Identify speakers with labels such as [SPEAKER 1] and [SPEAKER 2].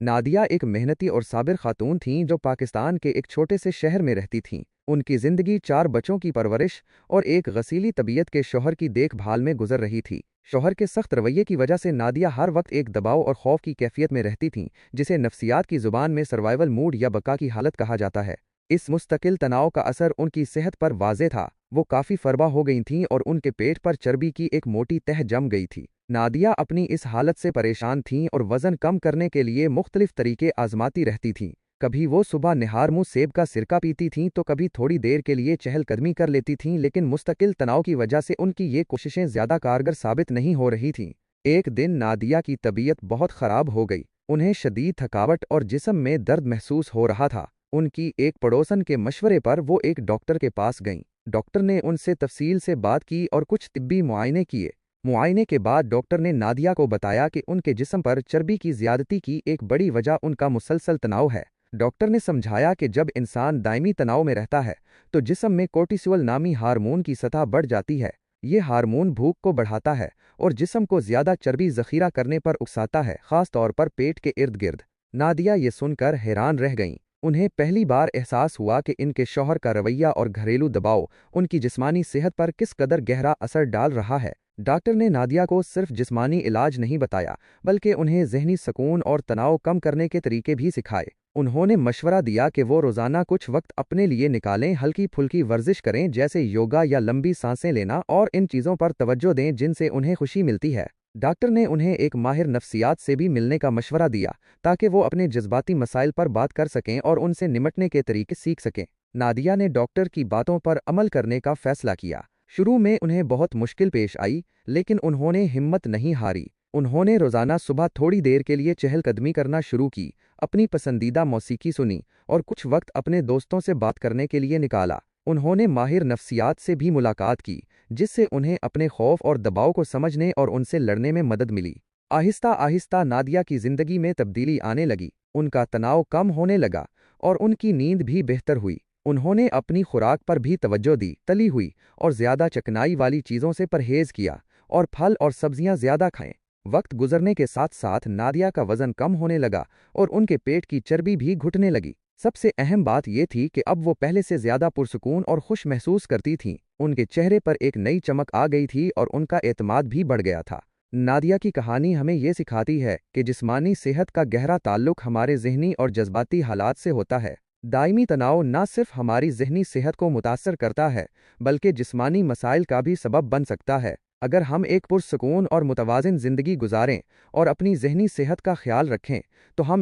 [SPEAKER 1] Nadia ایک محنتی اور صابر خاتون تھیں جو پاکستان کے ایک چھوٹے سے شہر میں رہتی تھیں۔ ان کی زندگی 4 بچوں کی پرورش اور ایک غسیلی طبیعت کے شوہر کی دیکھ بھال میں گزر رہی تھی۔ شوہر کے سخت رویے کی وجہ سے نادیہ ہر وقت ایک دباؤ اور خوف کی کیفیت میں رہتی تھیں، جسے نفسیات کی زبان میں سروائیول موڈ یا بقا کی حالت کہا جاتا ہے۔ اس مستقل تناؤ کا اثر ان کی صحت پر واضح تھا۔ وہ کافی فربہ ہو گئی تھیں اور ان کے پیٹ پر چربی کی ایک موٹی تہ جم گئی تھی۔ نادیہ اپنی اس حالت سے پریشان تھیں اور وزن کم کرنے کے لیے مختلف طریقے آزماتی رہتی تھیں۔ کبھی وہ صبح نہار منہ سیب کا سرکہ پیتی تھیں تو کبھی تھوڑی دیر کے لیے چہل قدمی کر لیتی تھیں، لیکن مستقل تناؤ کی وجہ سے ان کی یہ کوششیں زیادہ کارگر ثابت نہیں ہو رہی تھیں۔ ایک دن نادیہ کی طبیعت بہت خراب ہو گئی۔ انہیں شدید تھکاوٹ اور جسم میں درد محسوس ہو رہا تھا۔ ان کی ایک پڑوسن کے مشورے پر وہ ایک ڈاکٹر کے پاس گئیں۔ ڈاکٹر نے ان سے تفصیل سے بات کی اور کچھ طبی معائنے کیے۔ معائنے کے بعد ڈاکٹر نے نادیہ کو بتایا کہ ان کے جسم پر چربی کی زیادتی کی ایک بڑی وجہ ان کا مسلسل تناؤ ہے۔ ڈاکٹر نے سمجھایا کہ جب انسان دائمی تناؤ میں رہتا ہے تو جسم میں کورٹیسول نامی ہارمون کی سطح بڑھ جاتی ہے۔ یہ ہارمون بھوک کو بڑھاتا ہے اور جسم کو زیادہ چربی ذخیرہ کرنے پر اکساتا ہے، خاص طور پر پیٹ کے ارد گرد۔ نادیہ یہ سن کر حیران رہ گئیں۔ انہیں پہلی بار احساس ہوا کہ ان کے شوہر کا رویہ اور گھریلو دباؤ ان کی جسمانی صحت پر کس قدر گہرا اثر ڈال رہا ہے۔ ڈاکٹر نے نادیہ کو صرف جسمانی علاج نہیں بتایا، بلکہ انہیں ذہنی سکون اور تناؤ کم کرنے کے طریقے بھی سکھائے۔ انہوں نے مشورہ دیا کہ وہ روزانہ کچھ وقت اپنے لیے نکالیں، ہلکی پھلکی ورزش کریں جیسے یوگا یا لمبی سانسیں لینا، اور ان چیزوں پر توجہ دیں جن سے انہیں خوشی ملتی ہے۔ ڈاکٹر نے انہیں ایک ماہر نفسیات سے بھی ملنے کا مشورہ دیا تاکہ وہ اپنے جذباتی مسائل پر بات کر سکیں اور ان سے نمٹنے کے طریقے سیکھ سکیں۔ نادیہ نے ڈاکٹر کی باتوں پر عمل کرنے کا فیصلہ کیا۔ شروع میں انہیں بہت مشکل پیش آئی، لیکن انہوں نے ہمت نہیں ہاری۔ انہوں نے روزانہ صبح تھوڑی دیر کے لیے چہل قدمی کرنا شروع کی، اپنی پسندیدہ موسیقی سنی اور کچھ وقت اپنے دوستوں سے بات کرنے کے لیے نکالا۔ انہوں نے ماہر نفسیات سے بھی ملاقات کی، جس سے انہیں اپنے خوف اور دباؤ کو سمجھنے اور ان سے لڑنے میں مدد ملی۔ آہستہ آہستہ نادیہ کی زندگی میں تبدیلی آنے لگی۔ ان کا تناؤ کم ہونے لگا اور ان کی نیند بھی بہتر ہوئی۔ انہوں نے اپنی خوراک پر بھی توجہ دی، تلی ہوئی اور زیادہ چکنائی والی چیزوں سے پرہیز کیا اور پھل اور سبزیاں زیادہ کھائیں۔ وقت گزرنے کے ساتھ ساتھ نادیہ کا وزن کم ہونے لگا اور ان کے پیٹ کی چربی بھی گھٹنے لگی۔ سب سے اہم بات یہ تھی کہ اب وہ پہلے سے زیادہ پرسکون اور خوش محسوس کرتی تھیں۔ ان کے چہرے پر ایک نئی چمک آ گئی تھی اور ان کا اعتماد بھی بڑھ گیا تھا۔ نادیہ کی کہانی ہمیں یہ سکھاتی ہے کہ جسمانی صحت کا گہرا تعلق ہمارے ذہنی اور جذباتی حالات سے ہوتا ہے۔ دائمی تناؤ نہ صرف ہماری ذہنی صحت کو متاثر کرتا ہے بلکہ جسمانی مسائل کا بھی سبب بن سکتا ہے۔ اگر ہم ایک پرسکون اور متوازن زندگی گزاریں اور اپنی ذہنی صحت کا خیال رکھیں تو ہم